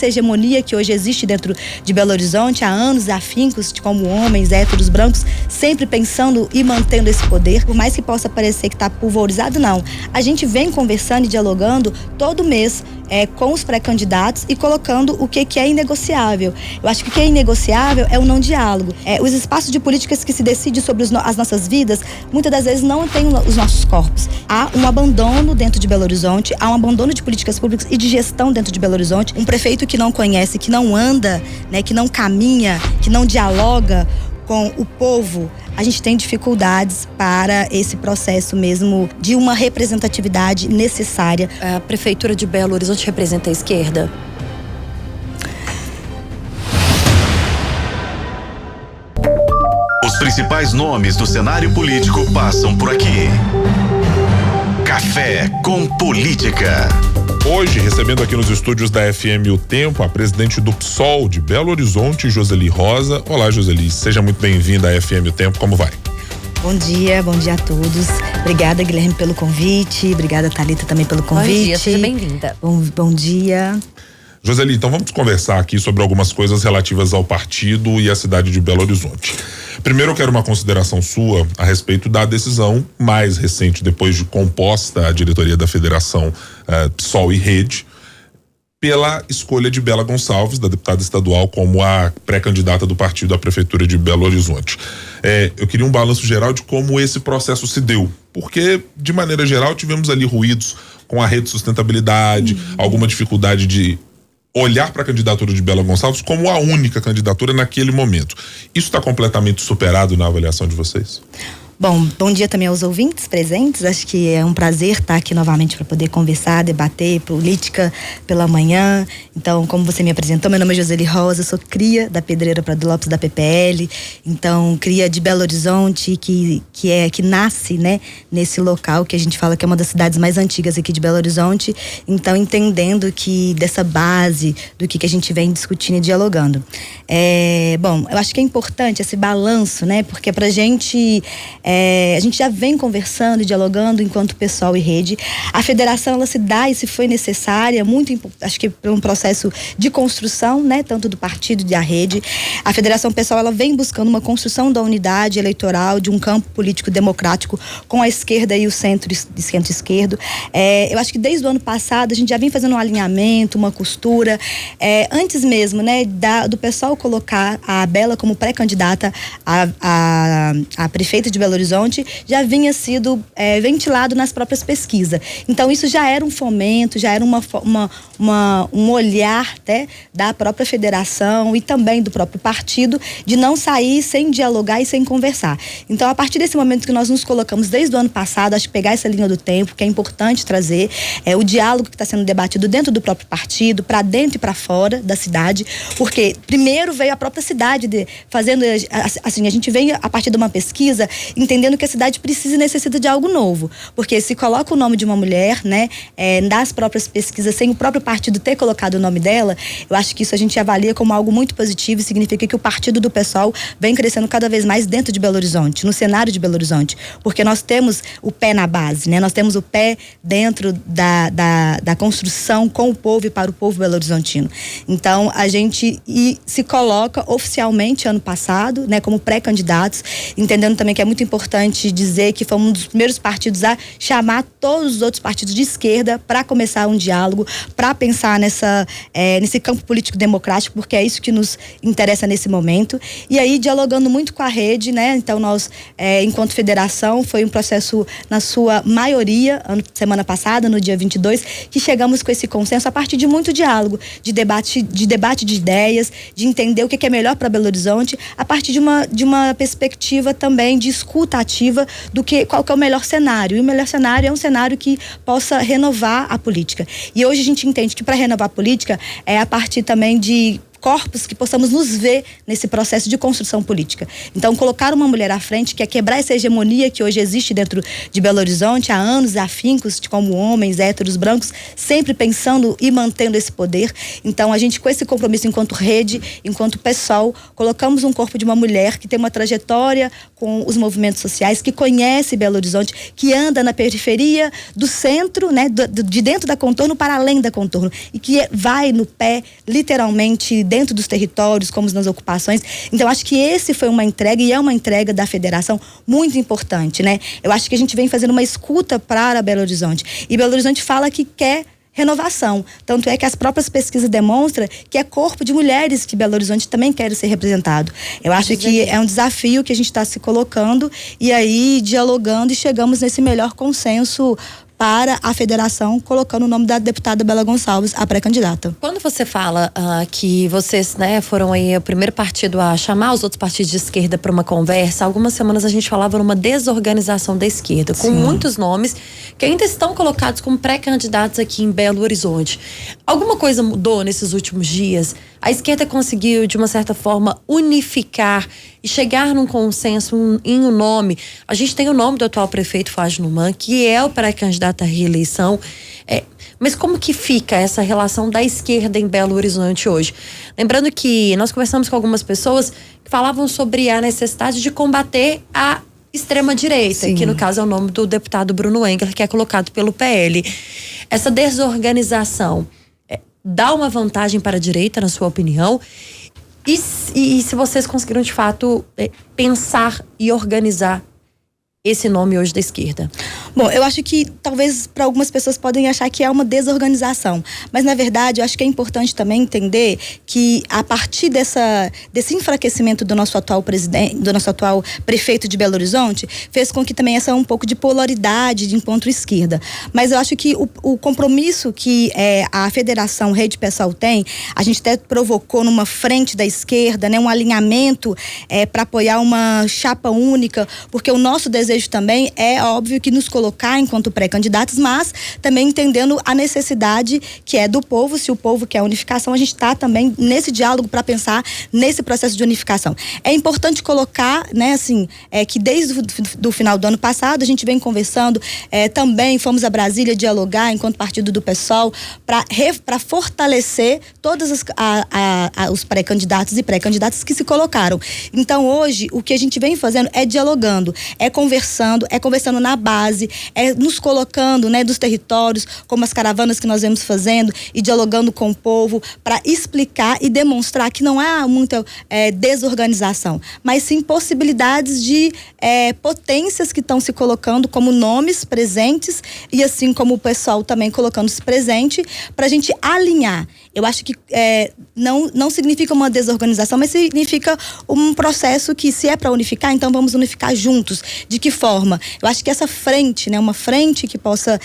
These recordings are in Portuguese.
essa hegemonia que hoje existe dentro de Belo Horizonte há anos, afincos como homens héteros brancos, sempre pensando e mantendo esse poder, por mais que possa parecer que está pulverizado, não. A gente vem conversando e dialogando todo mês com os pré-candidatos e colocando o que é inegociável. Eu acho que o que é inegociável é o não diálogo. Os espaços de políticas que se decidem sobre as nossas vidas, muitas das vezes não têm os nossos corpos. Há um abandono dentro de Belo Horizonte, há um abandono de políticas públicas e de gestão dentro de Belo Horizonte. Um prefeito que não conhece, que não anda, que não caminha, que não dialoga com o povo, a gente tem dificuldades para esse processo mesmo de uma representatividade necessária. A Prefeitura de Belo Horizonte representa a esquerda? Os principais nomes do cenário político passam por aqui. Café com Política. Hoje, recebendo aqui nos estúdios da FM O Tempo, a presidente do PSOL de Belo Horizonte, Josely Rosa. Olá, Josely, seja muito bem-vinda à FM O Tempo, como vai? Bom dia a todos. Obrigada, Guilherme, pelo convite. Obrigada, Thalita, também pelo convite. Bom dia, seja bem-vinda. Bom dia. Josely, então vamos conversar aqui sobre algumas coisas relativas ao partido e à cidade de Belo Horizonte. Primeiro, eu quero uma consideração sua a respeito da decisão mais recente, depois de composta a diretoria da Federação PSOL e Rede, pela escolha de Bela Gonçalves, da deputada estadual, como a pré-candidata do partido à Prefeitura de Belo Horizonte. Eu queria um balanço geral de como esse processo se deu, porque, de maneira geral, tivemos ali ruídos com a Rede Sustentabilidade, alguma dificuldade de olhar para a candidatura de Bela Gonçalves como a única candidatura naquele momento. Isso está completamente superado na avaliação de vocês? Bom dia também aos ouvintes presentes. Acho que é um prazer estar aqui novamente para poder conversar, debater política pela manhã. Então, como você me apresentou, meu nome é Josely Rosa, sou cria da Pedreira Prado Lopes da PPL. Então, cria de Belo Horizonte, que nasce, nesse local que a gente fala que é uma das cidades mais antigas aqui de Belo Horizonte. Então, entendendo que dessa base do que a gente vem discutindo e dialogando. Eu acho que é importante esse balanço, porque pra gente a gente já vem conversando e dialogando enquanto PSOL e Rede. A federação, ela se dá, e se foi necessária, acho que por um processo de construção, tanto do partido e da Rede. A federação PSOL, ela vem buscando uma construção da unidade eleitoral, de um campo político democrático com a esquerda e o centro-esquerdo. Eu acho que desde o ano passado a gente já vem fazendo um alinhamento, uma costura. Antes mesmo, do PSOL colocar a Bela como pré-candidata a prefeita de Belo Horizonte, já vinha sido ventilado nas próprias pesquisas. Então isso já era um fomento, já era um olhar da própria federação e também do próprio partido, de não sair sem dialogar e sem conversar. Então, a partir desse momento que nós nos colocamos desde o ano passado, acho que pegar essa linha do tempo, que é importante trazer o diálogo que está sendo debatido dentro do próprio partido, para dentro e para fora da cidade, porque primeiro veio a própria cidade fazendo, assim, a gente veio a partir de uma pesquisa entendendo que a cidade precisa e necessita de algo novo, porque se coloca o nome de uma mulher, das próprias pesquisas, sem o próprio partido ter colocado o nome dela, eu acho que isso a gente avalia como algo muito positivo e significa que o partido do PSOL vem crescendo cada vez mais dentro de Belo Horizonte, no cenário de Belo Horizonte, porque nós temos o pé na base, nós temos o pé dentro da construção com o povo e para o povo belo-horizontino. Então, a gente se coloca oficialmente ano passado, como pré-candidatos, entendendo também que é muito importante dizer que fomos um dos primeiros partidos a chamar todos os outros partidos de esquerda para começar um diálogo, para pensar nesse campo político democrático, porque é isso que nos interessa nesse momento. E aí, dialogando muito com a Rede, então nós, enquanto federação, foi um processo na sua maioria, semana passada, no dia 22, que chegamos com esse consenso a partir de muito diálogo, de debate de ideias, de entender o que é melhor para Belo Horizonte, a partir de uma perspectiva também de escuta ativa qual que é o melhor cenário. E o melhor cenário é um cenário que possa renovar a política. E hoje a gente entende que para renovar a política é a partir também de corpos que possamos nos ver nesse processo de construção política. Então, colocar uma mulher à frente, que é quebrar essa hegemonia que hoje existe dentro de Belo Horizonte há anos, afincos, como homens, héteros, brancos, sempre pensando e mantendo esse poder. Então, a gente, com esse compromisso enquanto rede, enquanto PSOL, colocamos um corpo de uma mulher que tem uma trajetória com os movimentos sociais, que conhece Belo Horizonte, que anda na periferia do centro, né, de dentro da contorno para além da contorno, e que vai no pé, literalmente, dentro dos territórios, como nas ocupações. Então, acho que esse foi uma entrega, e é uma entrega da federação muito importante, né? Eu acho que a gente vem fazendo uma escuta para Belo Horizonte, e Belo Horizonte fala que quer renovação. Tanto é que as próprias pesquisas demonstram que é corpo de mulheres que Belo Horizonte também quer ser representado. Eu acho que é um desafio que a gente está se colocando, e aí dialogando, e chegamos nesse melhor consenso para a federação, colocando o nome da deputada Bela Gonçalves, a pré-candidata. Quando você fala que vocês, né, foram aí o primeiro partido a chamar os outros partidos de esquerda para uma conversa, algumas semanas a gente falava numa desorganização da esquerda, com muitos nomes que ainda estão colocados como pré-candidatos aqui em Belo Horizonte. Alguma coisa mudou nesses últimos dias? A esquerda conseguiu, de uma certa forma, unificar e chegar num consenso em um nome. A gente tem o nome do atual prefeito Flávio Numan, que é o pré-candidato à reeleição. Mas como que fica essa relação da esquerda em Belo Horizonte hoje? Lembrando que nós conversamos com algumas pessoas que falavam sobre a necessidade de combater a extrema-direita, que no caso é o nome do deputado Bruno Engler, que é colocado pelo PL. Essa desorganização dá uma vantagem para a direita, na sua opinião? E se vocês conseguiram, de fato, pensar e organizar esse nome hoje da esquerda? Bom, eu acho que talvez para algumas pessoas podem achar que é uma desorganização, mas na verdade eu acho que é importante também entender que a partir desse enfraquecimento do nosso atual presidente, do nosso atual prefeito de Belo Horizonte, fez com que também essa um pouco de polaridade de encontro esquerda. Mas eu acho que o compromisso que a Federação Rede PSOL tem, a gente até provocou numa frente da esquerda, né, um alinhamento para apoiar uma chapa única, porque o nosso desejo também é óbvio que nos colocar enquanto pré-candidatos, mas também entendendo a necessidade que é do povo. Se o povo quer unificação, a gente está também nesse diálogo para pensar nesse processo de unificação. É importante colocar, né, assim, que desde o final do ano passado a gente vem conversando, também fomos a Brasília dialogar enquanto partido do PSOL para fortalecer todos os pré-candidatos e pré-candidatas que se colocaram. Então hoje o que a gente vem fazendo é dialogando, é conversando na base, nos colocando, né, dos territórios, como as caravanas que nós vemos fazendo, e dialogando com o povo para explicar e demonstrar que não há muita desorganização, mas sim possibilidades de potências que estão se colocando como nomes presentes, e assim como o pessoal também colocando-se presente, para a gente alinhar. Eu acho que não significa uma desorganização, mas significa um processo que, se é para unificar, então vamos unificar juntos. De que forma? Eu acho que essa frente, né, uma frente que possa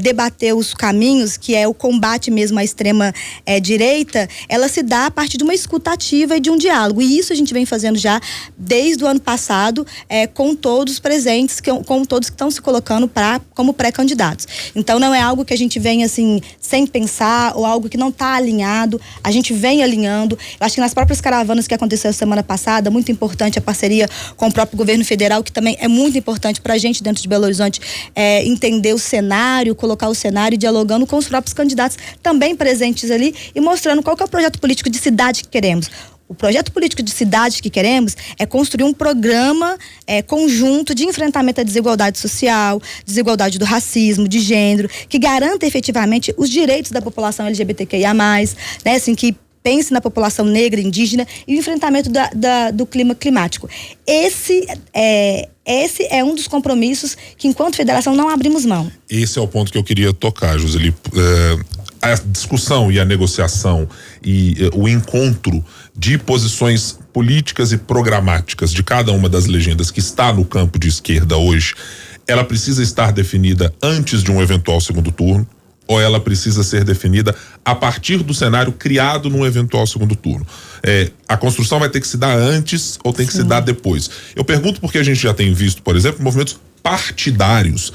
debater os caminhos, que é o combate mesmo à extrema direita, ela se dá a partir de uma escuta ativa e de um diálogo. E isso a gente vem fazendo já desde o ano passado, com todos presentes, com todos que estão se colocando como pré-candidatos. Então não é algo que a gente vem assim, sem pensar, ou algo que não está alinhado. A gente vem alinhando. Eu acho que nas próprias caravanas que aconteceu semana passada, muito importante a parceria com o próprio governo federal, que também é muito importante para a gente dentro de Belo Horizonte, entender o cenário, colocar o cenário, dialogando com os próprios candidatos também presentes ali e mostrando qual que é o projeto político de cidade que queremos. O projeto político de cidade que queremos é construir um programa conjunto de enfrentamento à desigualdade social, desigualdade do racismo, de gênero, que garanta efetivamente os direitos da população LGBTQIA+, né, assim, que pense na população negra, indígena, e o enfrentamento do clima climático. Esse é um dos compromissos que, enquanto federação, não abrimos mão. Esse é o ponto que eu queria tocar, Joseli. A discussão e a negociação e o encontro de posições políticas e programáticas de cada uma das legendas que está no campo de esquerda hoje, ela precisa estar definida antes de um eventual segundo turno, ou ela precisa ser definida a partir do cenário criado num eventual segundo turno? A construção vai ter que se dar antes ou tem que se dar depois? Eu pergunto porque a gente já tem visto, por exemplo, movimentos partidários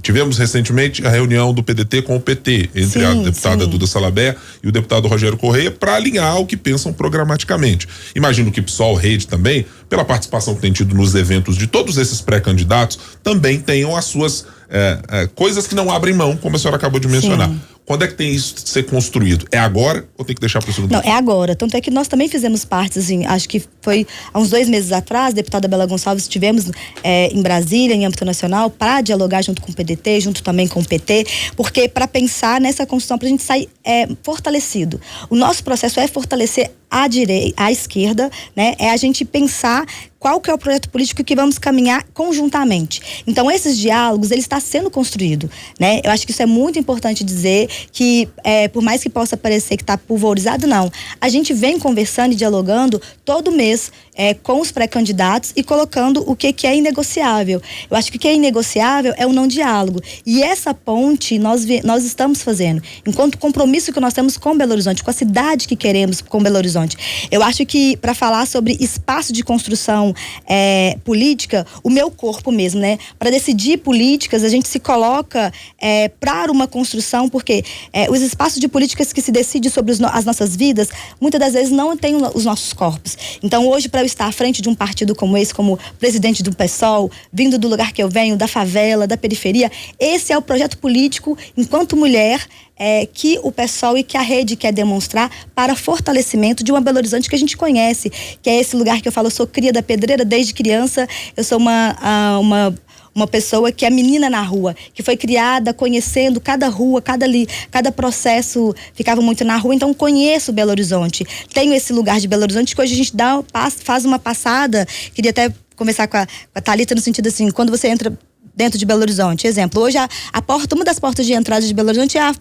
tivemos recentemente a reunião do PDT com o PT, entre a deputada Duda Salabert e o deputado Rogério Correia, para alinhar o que pensam programaticamente. Imagino que PSOL, Rede também, pela participação que tem tido nos eventos de todos esses pré-candidatos, também tenham as suas coisas que não abrem mão, como a senhora acabou de mencionar. Sim. Quando é que tem isso de ser construído? É agora ou tem que deixar para o segundo? Não, é agora. Tanto é que nós também fizemos parte, assim, acho que foi há uns 2 meses atrás, a deputada Bela Gonçalves, estivemos em Brasília, em âmbito nacional, para dialogar junto com o PDT, junto também com o PT, porque para pensar nessa construção, para a gente sair fortalecido. O nosso processo é fortalecer a esquerda, né? É a gente pensar qual que é o projeto político que vamos caminhar conjuntamente. Então, esses diálogos, ele está sendo construído, né? Eu acho que isso é muito importante dizer que, por mais que possa parecer que está pulverizado, não. A gente vem conversando e dialogando todo mês com os pré-candidatos e colocando o que é inegociável. Eu acho que o que é inegociável é o não diálogo. E essa ponte nós estamos fazendo, enquanto compromisso que nós temos com Belo Horizonte, com a cidade que queremos com Belo Horizonte. Eu acho que, para falar sobre espaço de construção política, o meu corpo mesmo, né? Para decidir políticas, a gente se coloca para uma construção, porque os espaços de políticas que se decidem sobre as nossas vidas, muitas das vezes não têm os nossos corpos. Então, hoje, para eu estar à frente de um partido como esse, como presidente do PSOL, vindo do lugar que eu venho, da favela, da periferia, esse é o projeto político, enquanto mulher, que o PSOL e que a Rede quer demonstrar para fortalecimento de uma Belo Horizonte que a gente conhece, que é esse lugar que eu falo, eu sou cria da pedreira desde criança, eu sou uma pessoa que é menina na rua, que foi criada conhecendo cada rua, cada processo, ficava muito na rua, então conheço Belo Horizonte, tenho esse lugar de Belo Horizonte que hoje a gente faz uma passada, queria até conversar com a Thalita no sentido assim, quando você entra dentro de Belo Horizonte, exemplo, hoje uma das portas de entrada de Belo Horizonte é a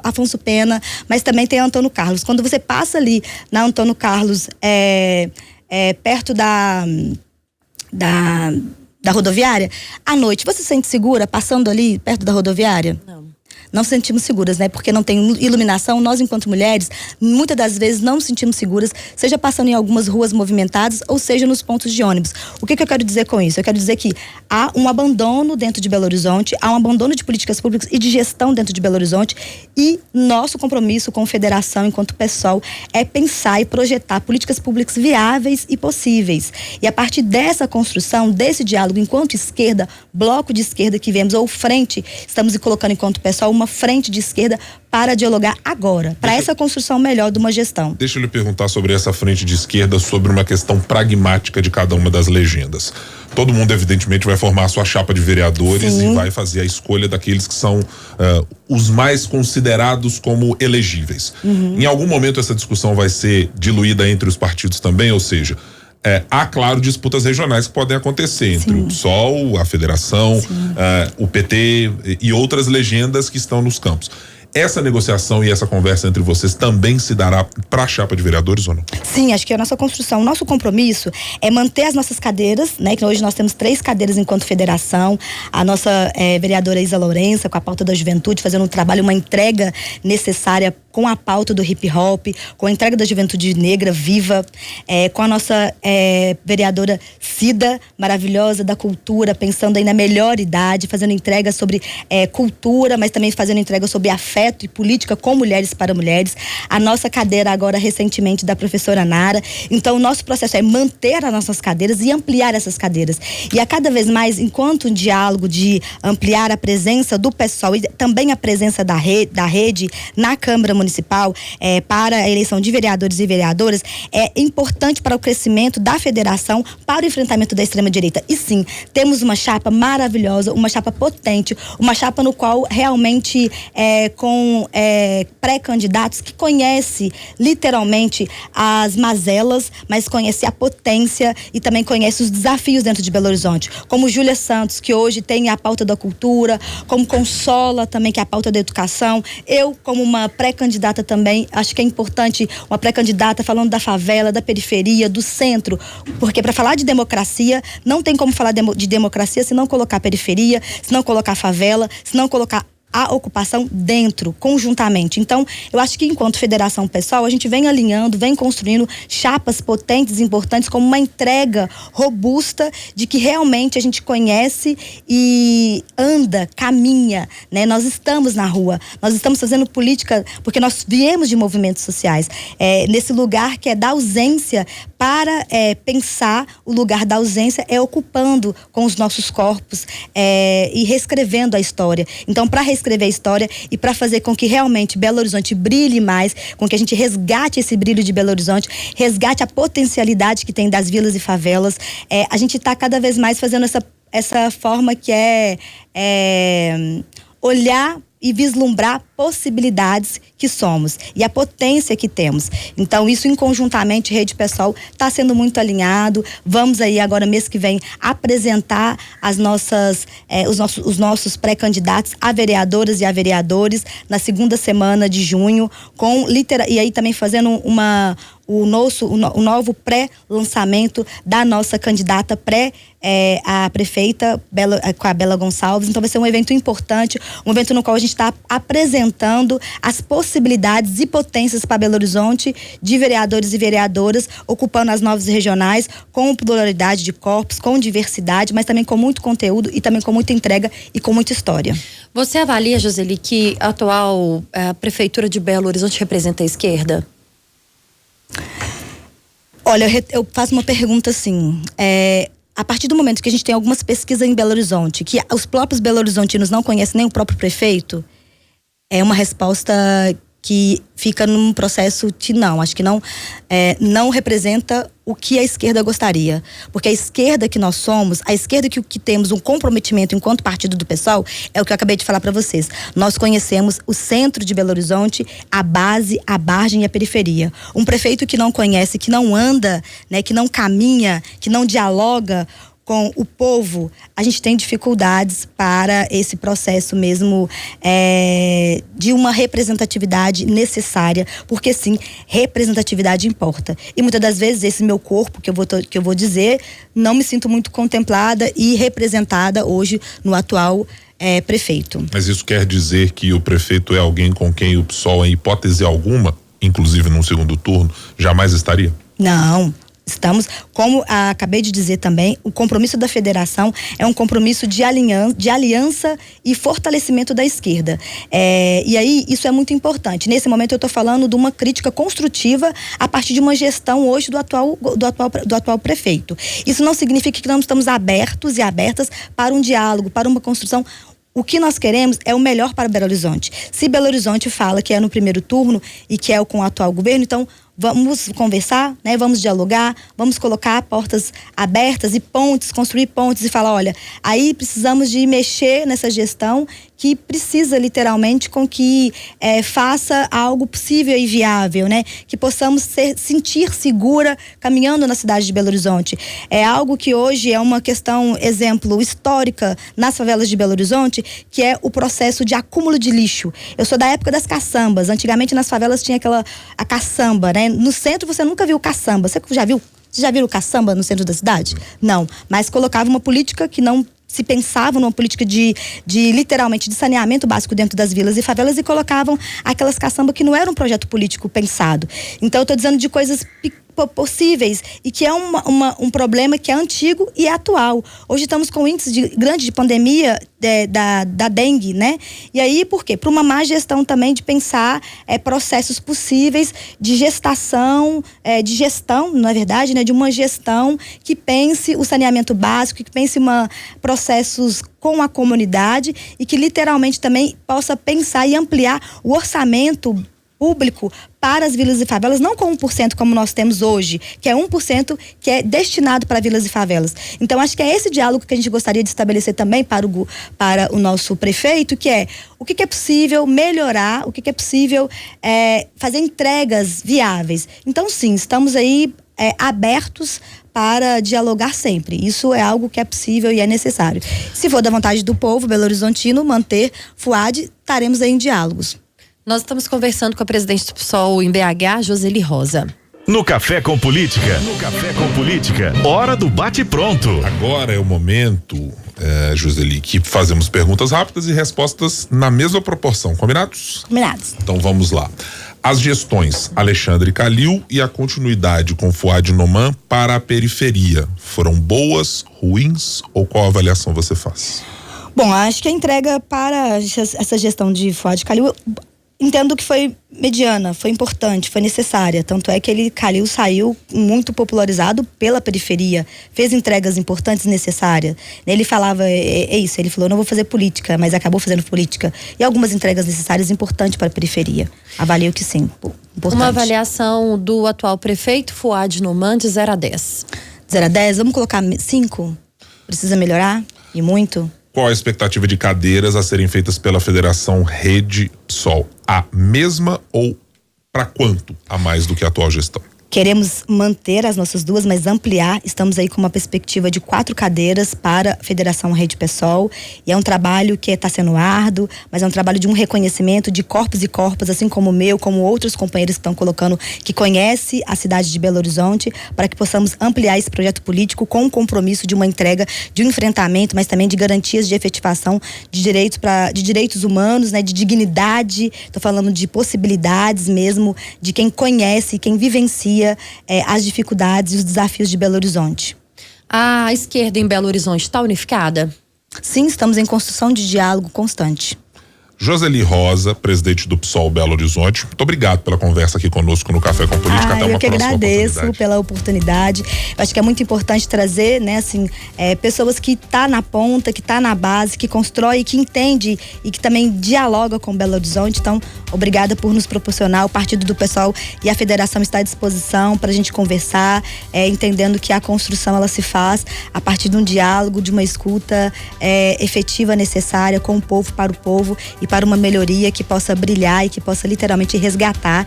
Afonso Pena, mas também tem a Antônio Carlos. Quando você passa ali na Antônio Carlos, perto da rodoviária, à noite, você se sente segura passando ali perto da rodoviária? Não se sentimos seguras, né? Porque não tem iluminação. Nós, enquanto mulheres, muitas das vezes não nos sentimos seguras, seja passando em algumas ruas movimentadas ou seja nos pontos de ônibus. O que eu quero dizer com isso? Eu quero dizer que há um abandono dentro de Belo Horizonte, há um abandono de políticas públicas e de gestão dentro de Belo Horizonte, e nosso compromisso com a federação, enquanto PSOL, é pensar e projetar políticas públicas viáveis e possíveis. E a partir dessa construção, desse diálogo, enquanto esquerda, bloco de esquerda que vemos, ou frente, estamos colocando enquanto PSOL uma frente de esquerda para dialogar agora, para essa construção melhor de uma gestão. Deixa eu lhe perguntar sobre essa frente de esquerda, sobre uma questão pragmática de cada uma das legendas. Todo mundo, evidentemente, vai formar a sua chapa de vereadores. Sim. E vai fazer a escolha daqueles que são os mais considerados como elegíveis. Em algum momento essa discussão vai ser diluída entre os partidos também, ou seja, há, claro, disputas regionais que podem acontecer entre o PSOL, a federação, o PT e outras legendas que estão nos campos. Essa negociação e essa conversa entre vocês também se dará para a chapa de vereadores ou não? Sim, acho que a nossa construção, o nosso compromisso é manter as nossas cadeiras, né? Que hoje nós temos 3 cadeiras enquanto federação. A nossa vereadora Isa Lourença, com a pauta da juventude, fazendo um trabalho, uma entrega necessária com a pauta do hip hop, com a entrega da juventude negra viva, com a nossa vereadora Cida, maravilhosa, da cultura, pensando aí na melhor idade, fazendo entrega sobre cultura, mas também fazendo entrega sobre afeto e política com mulheres para mulheres. A nossa cadeira agora, recentemente, da professora Nara. Então, o nosso processo é manter as nossas cadeiras e ampliar essas cadeiras. E a cada vez mais, enquanto um diálogo de ampliar a presença do PSOL e também a presença da rede na Câmara Municipal para a eleição de vereadores e vereadoras, é importante para o crescimento da federação, para o enfrentamento da extrema-direita. E sim, temos uma chapa maravilhosa, uma chapa potente, uma chapa no qual realmente com pré-candidatos que conhece literalmente as mazelas, mas conhece a potência e também conhece os desafios dentro de Belo Horizonte, como Júlia Santos, que hoje tem a pauta da cultura, como Consola também, que é a pauta da educação. Eu, como uma pré-candidata também, acho que é importante uma pré-candidata falando da favela, da periferia, do centro, porque para falar de democracia, não tem como falar de democracia se não colocar periferia, se não colocar favela, se não colocar a ocupação dentro, conjuntamente. Então, eu acho que enquanto Federação Pessoal, a gente vem alinhando, vem construindo chapas potentes, importantes, como uma entrega robusta de que realmente a gente conhece e anda, caminha, né? Nós estamos na rua, nós estamos fazendo política, porque nós viemos de movimentos sociais, nesse lugar que é da ausência, para pensar o lugar da ausência é ocupando com os nossos corpos e reescrevendo a história. Então, para reescrever a história e para fazer com que realmente Belo Horizonte brilhe mais, com que a gente resgate esse brilho de Belo Horizonte, resgate a potencialidade que tem das vilas e favelas, a gente está cada vez mais fazendo essa forma que é olhar e vislumbrar possibilidades que somos e a potência que temos. Então, isso em conjuntamente, Rede Pessoal está sendo muito alinhado. Vamos aí agora, mês que vem, apresentar os nossos pré-candidatos a vereadoras e a vereadores na segunda semana de junho, e aí também fazendo o novo pré-lançamento da nossa candidata a prefeita com a Bela Gonçalves. Então vai ser um evento importante, um evento no qual a gente está apresentando as possibilidades e potências para Belo Horizonte de vereadores e vereadoras, ocupando as 9 regionais, com pluralidade de corpos, com diversidade, mas também com muito conteúdo e também com muita entrega e com muita história. Você avalia, Joseli, que a atual prefeitura de Belo Horizonte representa a esquerda? Olha, eu faço uma pergunta assim, a partir do momento que a gente tem algumas pesquisas em Belo Horizonte, que os próprios belo-horizontinos não conhecem nem o próprio prefeito, é uma resposta que fica num processo de não, acho que não representa o que a esquerda gostaria, porque a esquerda que nós somos, a esquerda que temos um comprometimento enquanto partido do PSOL, é o que eu acabei de falar para vocês. Nós conhecemos o centro de Belo Horizonte, a base, a margem e a periferia. Um prefeito que não conhece, que não anda, né, que não caminha, que não dialoga com o povo, a gente tem dificuldades para esse processo mesmo de uma representatividade necessária, porque sim, representatividade importa. E muitas das vezes esse meu corpo, que eu vou dizer, não me sinto muito contemplada e representada hoje no atual prefeito. Mas isso quer dizer que o prefeito é alguém com quem o PSOL, em hipótese alguma, inclusive num segundo turno, jamais estaria? Não. Estamos, como acabei de dizer também, o compromisso da federação é um compromisso de aliança e fortalecimento da esquerda. E aí, isso é muito importante. Nesse momento, eu estou falando de uma crítica construtiva a partir de uma gestão hoje do atual prefeito. Isso não significa que não estamos abertos e abertas para um diálogo, para uma construção. O que nós queremos é o melhor para Belo Horizonte. Se Belo Horizonte fala que é no primeiro turno e que é com o atual governo, então vamos conversar, né? Vamos dialogar, vamos colocar portas abertas e pontes, construir pontes e falar, olha, aí precisamos de mexer nessa gestão que precisa literalmente com que faça algo possível e viável, né? Que possamos sentir segura caminhando na cidade de Belo Horizonte. É algo que hoje é uma questão, exemplo, histórica nas favelas de Belo Horizonte, que é o processo de acúmulo de lixo. Eu sou da época das caçambas. Antigamente nas favelas tinha a caçamba, né? No centro você nunca viu caçamba. Você já viu? Vocês já viram caçamba no centro da cidade? Não. Mas colocava uma política que não se pensava numa política de literalmente de saneamento básico dentro das vilas e favelas e colocavam aquelas caçambas que não era um projeto político pensado. Então eu tô dizendo de coisas possíveis e que é um problema que é antigo e é atual. Hoje estamos com índice grande de pandemia da dengue, né? E aí, por quê? Por uma má gestão também de pensar processos possíveis de gestão, na verdade, né? De uma gestão que pense o saneamento básico, que pense processos com a comunidade e que literalmente também possa pensar e ampliar o orçamento público para as vilas e favelas, não com 1% como nós temos hoje, que é 1% que é destinado para vilas e favelas. Então, acho que é esse diálogo que a gente gostaria de estabelecer também para o nosso prefeito, que é o que é possível melhorar, o que é possível fazer entregas viáveis. Então, sim, estamos aí abertos para dialogar sempre. Isso é algo que é possível e é necessário. Se for da vontade do povo belo-horizontino manter FUAD, estaremos aí em diálogos. Nós estamos conversando com a presidente do PSOL em BH, Joseli Rosa. No Café com Política, hora do bate-pronto. Agora é o momento, Joseli, que fazemos perguntas rápidas e respostas na mesma proporção. Combinados? Combinados. Então vamos lá. As gestões Alexandre Calil e a continuidade com Fouad Noman para a periferia foram boas, ruins ou qual avaliação você faz? Bom, acho que a entrega para essa gestão de Fouad Calil, entendo que foi mediana, foi importante, foi necessária. Tanto é que Calil saiu muito popularizado pela periferia, fez entregas importantes e necessárias. Ele falava, isso, ele falou, não vou fazer política, mas acabou fazendo política. E algumas entregas necessárias importantes para a periferia. Avalio que sim, importante. Uma avaliação do atual prefeito Fouad Noman de 0 a 10. 0 a 10, vamos colocar 5? Precisa melhorar? E muito? Qual a expectativa de cadeiras a serem feitas pela Federação Rede PSOL? A mesma ou para quanto a mais do que a atual gestão? Queremos manter as nossas 2, mas ampliar. Estamos aí com uma perspectiva de 4 cadeiras para a Federação Rede PSOL. E é um trabalho que está sendo árduo, mas é um trabalho de um reconhecimento de corpos e corpos, assim como o meu, como outros companheiros que estão colocando, que conhece a cidade de Belo Horizonte, para que possamos ampliar esse projeto político com o compromisso de uma entrega, de um enfrentamento, mas também de garantias de efetivação de direitos humanos, né, de dignidade. Estou falando de possibilidades mesmo, de quem conhece, quem vivencia as dificuldades e os desafios de Belo Horizonte. A esquerda em Belo Horizonte está unificada? Sim, estamos em construção de diálogo constante. Joseli Rosa, presidente do PSOL Belo Horizonte, muito obrigado pela conversa aqui conosco no Café com Política. Até uma próxima oportunidade. Eu que agradeço pela oportunidade. Eu acho que é muito importante trazer, né, assim, pessoas que tá na ponta, que tá na base, que constrói, que entende e que também dialoga com Belo Horizonte. Então, obrigada por nos proporcionar. O Partido do PSOL e a Federação está à disposição para a gente conversar, entendendo que a construção ela se faz a partir de um diálogo, de uma escuta efetiva, necessária com o povo, para o povo e para uma melhoria que possa brilhar e que possa literalmente resgatar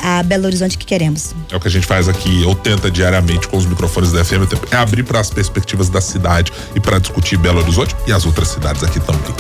a Belo Horizonte que queremos. É o que a gente faz aqui, ou tenta diariamente com os microfones da FM, é abrir para as perspectivas da cidade e para discutir Belo Horizonte e as outras cidades aqui também.